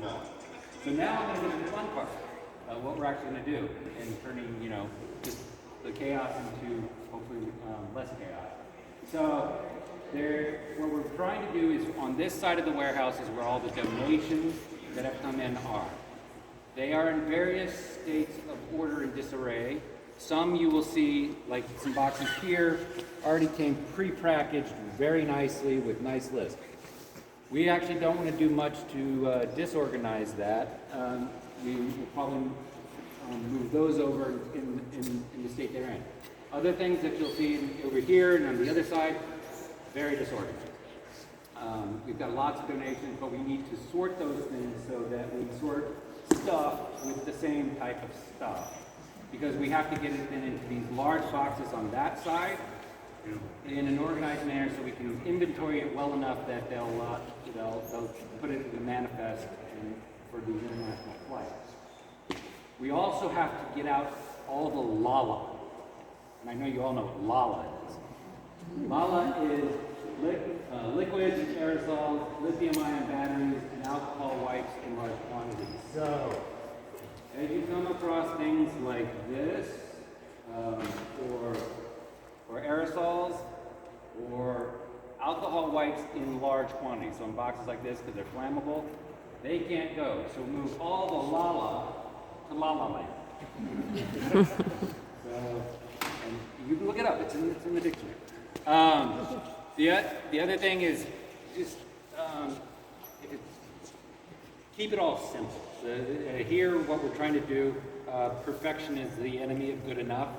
well. So now I'm going to get to the fun part, what we're actually going to do, and turning, just the chaos into hopefully less chaos. So what we're trying to do is on this side of the warehouse is where all the donations that have come in are. They are in various states of order and disarray. Some you will see, like some boxes here, already came pre-packaged very nicely with nice lists. We actually don't want to do much to disorganize that. We will probably move those over in the state they're in. Other things that you'll see over here and on the other side, very disorganized. We've got lots of donations, but we need to sort those things so that we sort stuff with the same type of stuff. Because we have to get it into these large boxes on that side in an organized manner so we can inventory it well enough that they'll put it in the manifest for these international flights. We also have to get out all the LALA. And I know you all know what LALA is. LALA is liquids, aerosols, lithium-ion batteries, and alcohol wipes in large quantities. So, as you come across things like this, or aerosols, or alcohol wipes in large quantities, so in boxes like this, because they're flammable, they can't go. So move all the LALA to LALA land. So, and you can look it up, it's in the dictionary. The other thing is just keep it all simple. Here, what we're trying to do, perfection is the enemy of good enough.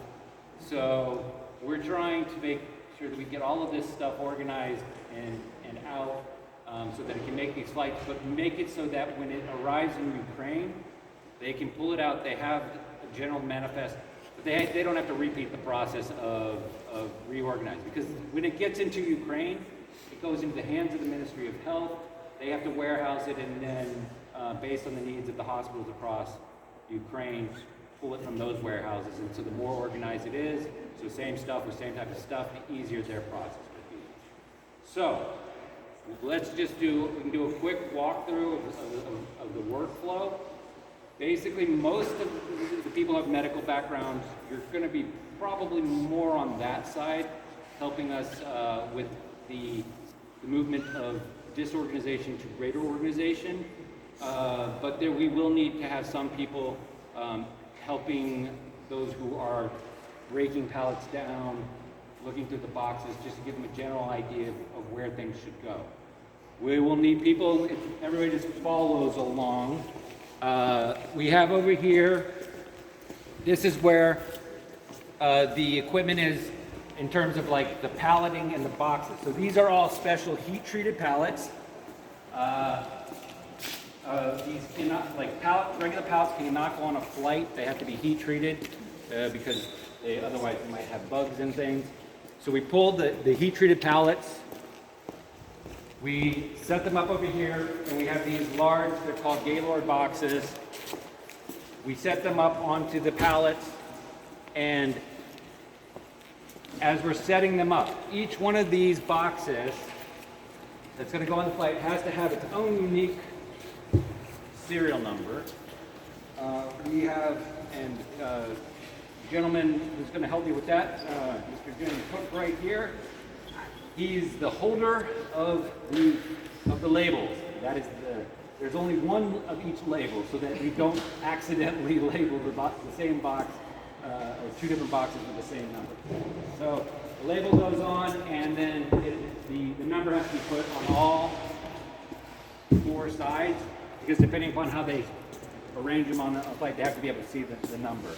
So we're trying to make sure that we get all of this stuff organized and out so that it can make these flights, but make it so that when it arrives in Ukraine, they can pull it out. They have a general manifest, but they don't have to repeat the process of reorganizing. Because when it gets into Ukraine, it goes into the hands of the Ministry of Health. They have to warehouse it and then, based on the needs of the hospitals across Ukraine, pull it from those warehouses. And so the more organized it is, so same stuff with same type of stuff, the easier their process would be. So let's just we can do a quick walkthrough of the workflow. Basically, most of the people who have medical backgrounds, you're going to be probably more on that side, helping us with the movement of disorganization to greater organization. But we will need to have some people helping those who are breaking pallets down, looking through the boxes, just to give them a general idea of where things should go. We will need people, if everybody just follows along. We have over here, this is where the equipment is in terms of like the palleting and the boxes. So these are all special heat-treated pallets. These cannot, regular pallets cannot go on a flight. They have to be heat-treated because otherwise they might have bugs and things. So we pulled the heat-treated pallets. We set them up over here, and we have these large, they're called Gaylord boxes. We set them up onto the pallets, and as we're setting them up, each one of these boxes that's going to go on the flight has to have its own unique serial number. We have, and the gentleman who's going to help me with that, Mr. Jim Cook right here. He's the holder of the labels. That is there's only one of each label so that we don't accidentally label the same box or two different boxes with the same number. So the label goes on, and then the number has to be put on all four sides, because depending upon how they arrange them on a flight, they have to be able to see the number.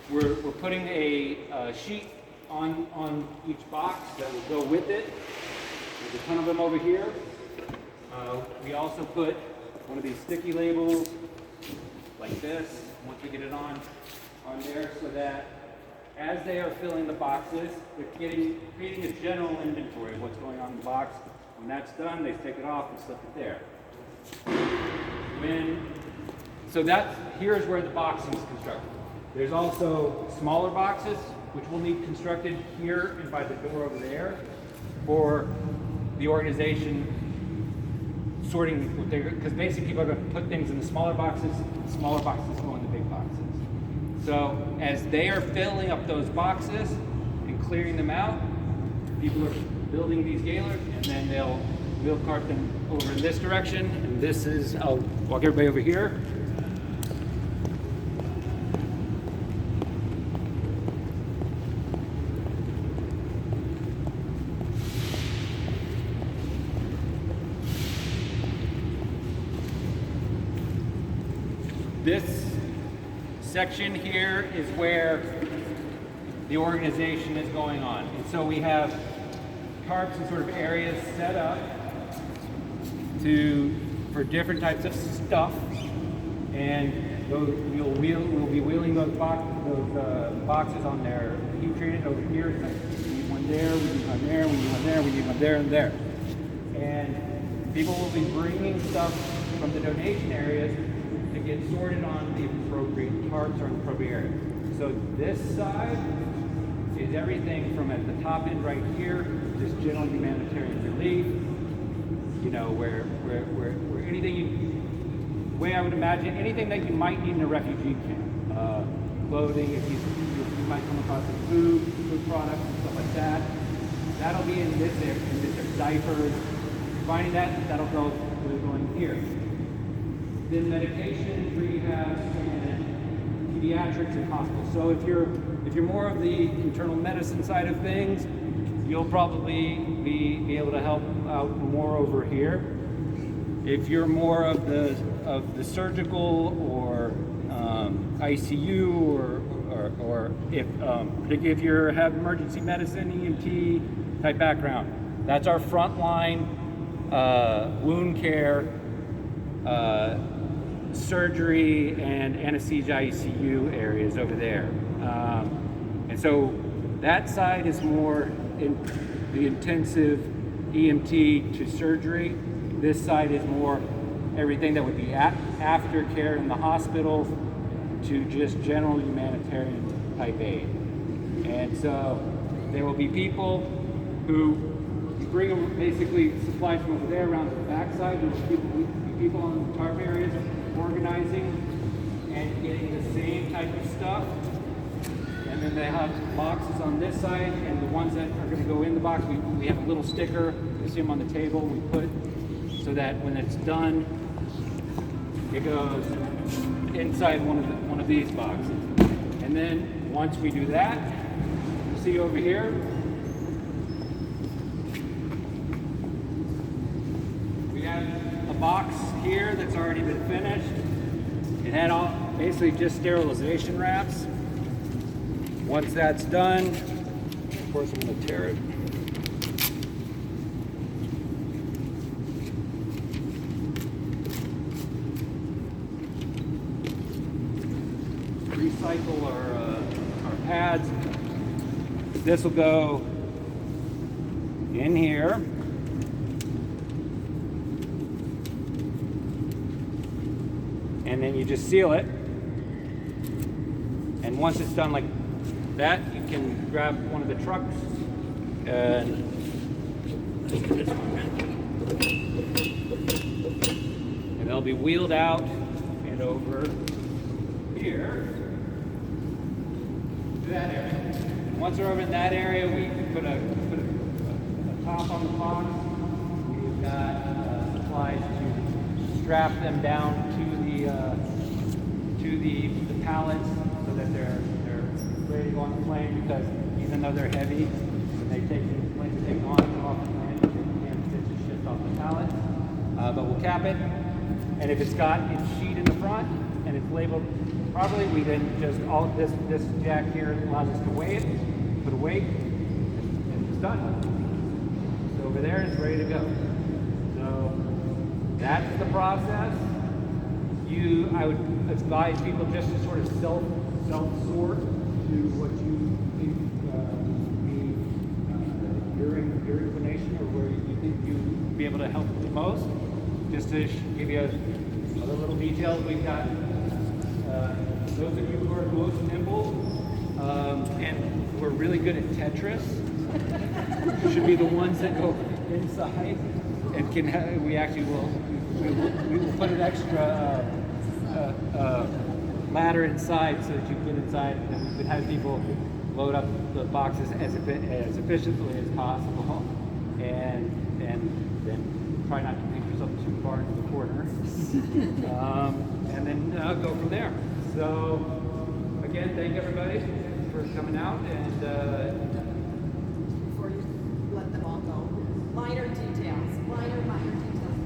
We're putting a sheet on each box that will go with it. There's a ton of them over here. We also put one of these sticky labels like this, once we get it on there, so that as they are filling the boxes, they're creating a general inventory of what's going on in the box. When that's done, they take it off and slip it there. Here's where the boxing is constructed. There's also smaller boxes, which will need constructed here and by the door over there for the organization sorting what they're, because basically people are going to put things in the smaller boxes go in the big boxes. So as they are filling up those boxes and clearing them out, people are building these gailers, and then we'll cart them over in this direction. And this is, I'll walk everybody over here. This section here is where the organization is going on. And so we have tarps and sort of areas set up for different types of stuff. And we'll be wheeling those boxes on there, heat treated over here. We need one there, we need one there, we need one there, we need one there and there. And people will be bringing stuff from the donation areas to get sorted on the appropriate tarps or the appropriate area. So this side is everything from at the top end right here, just general humanitarian relief, you know, where anything way I would imagine, anything that you might need in a refugee camp. Clothing, if you might come across some food products and stuff like that. That'll be in this area, diapers. Finding that'll go going here. Then medication, rehab, and pediatrics and hospitals. So if you're more of the internal medicine side of things, you'll probably be able to help out more over here. If you're more of the surgical or ICU or if you have emergency medicine, EMT type background, that's our frontline wound care, surgery and anesthesia ICU areas over there. And so that side is more in the intensive EMT to surgery. This side is more everything that would be aftercare in the hospital to just general humanitarian type aid. And so there will be people who bring them basically supplies from over there around the backside. There will be people on the tarp areas organizing and getting the same type of stuff. And then they have boxes on this side, and the ones that are going to go in the box, we have a little sticker. You see them on the table. We put so that when it's done, it goes inside one of these boxes. And then once we do that, you see over here, we have a box here that's already been finished. It had basically just sterilization wraps. Once that's done, of course I'm going to tear it. Recycle our pads. This will go in here. And then you just seal it. And once it's done like that, you can grab one of the trucks and they'll be wheeled out and over here to that area. And once they're over in that area, we put a top on the box. We've got supplies to strap them down to the pallets so that they're ready to go on the plane, because even though they're heavy, when they take the plane to take on and off the plane, they can't fit the shift off the pallet. But we'll cap it, and if it's got its sheet in the front and it's labeled properly, we then just this jack here allows us to weigh it, put a weight, and it's done. So over there, it's ready to go. So that's the process. I would advise people just to sort of self-sort to what you think your inclination or where you think you'd be able to help the most. Just to give you other little details, we've got those of you who are most nimble and who are really good at Tetris should be the ones that go inside it can. We actually will. We will put an extra ladder inside so that you can get inside, and then we would have people load up the boxes as efficiently as possible, and then try not to make yourself too far into the corner, and then go from there. So again, thank everybody for coming out, and before you let them all go, minor details.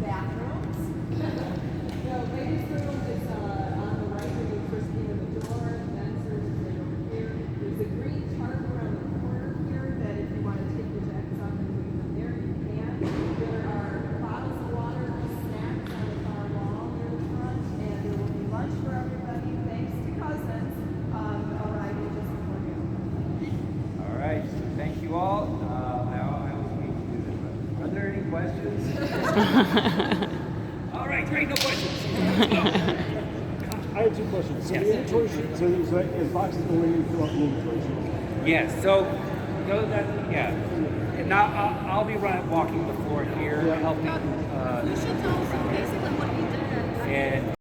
Bathrooms. The ladies' room is on the right when you first came in the door. The men's room is right over here. There's a green tarp around the corner here that if you want to take your jackets off and leave them there, you can. There are bottles of water and snacks on the far wall near the front, and there will be lunch for everybody, thanks to cousins arriving just before you. all right. So thank you all. I always need to do this, but are there any questions? All right, great. No questions. I have two questions. So Yes. the inventory sheet, so there's boxes only you fill out the inventory sheet. Yes. So, yeah. And now I'll be walking the floor here, helping. You should tell us basically what you did. And